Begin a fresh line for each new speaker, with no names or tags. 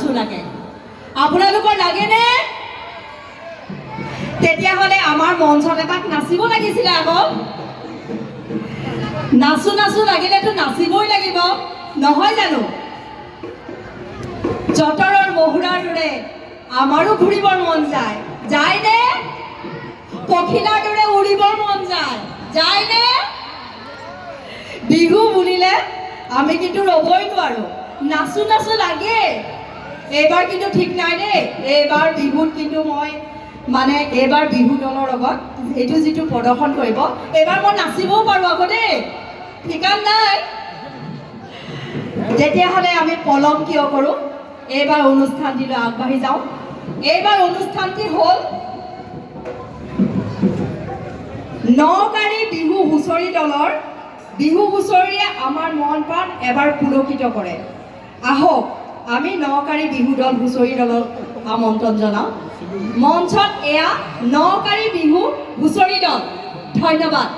নাচো লাগে আপোনালোকৰ লাগেনে তেতিয়াহ'লে আমাৰ মঞ্চত এপাক নাচিব লাগিছিলে আকৌ নাচো নাচো লাগিলেতো নাচিবই লাগিব নহয় জানো জতৰৰ মহুৰাৰ দৰে আমাৰো ঘূৰিবৰ মন যায় যায়নে পখিলাৰ দৰে উৰিবৰ মন যায় যায়নে বিহু বুলিলে আমি কিন্তু ৰ'বই নোৱাৰো নাচো নাচো লাগে এইবাৰ কিন্তু ঠিক নাই দেই এইবাৰ বিহুত কিন্তু মই মানে এইবাৰ বিহু দলৰ লগত এইটো যিটো প্ৰদৰ্শন কৰিব এইবাৰ মই নাচিবও পাৰোঁ আকৌ দেই ঠিকান নাই তেতিয়াহ'লে আমি পলম কিয় কৰোঁ এইবাৰ অনুষ্ঠানটিলৈ আগবাঢ়ি যাওঁ এইবাৰ অনুষ্ঠানটি হ'ল নকাৰী বিহু হুঁচৰি দলৰ বিহু হুঁচৰিয়ে আমাৰ মন প্ৰাণ এবাৰ পুলকিত কৰে আহক আমি নকাৰী বিহু দল হুঁচৰি দলক আমন্ত্ৰণ জনাওঁ মঞ্চত এয়া নকাৰী বিহু হুঁচৰি দল ধন্যবাদ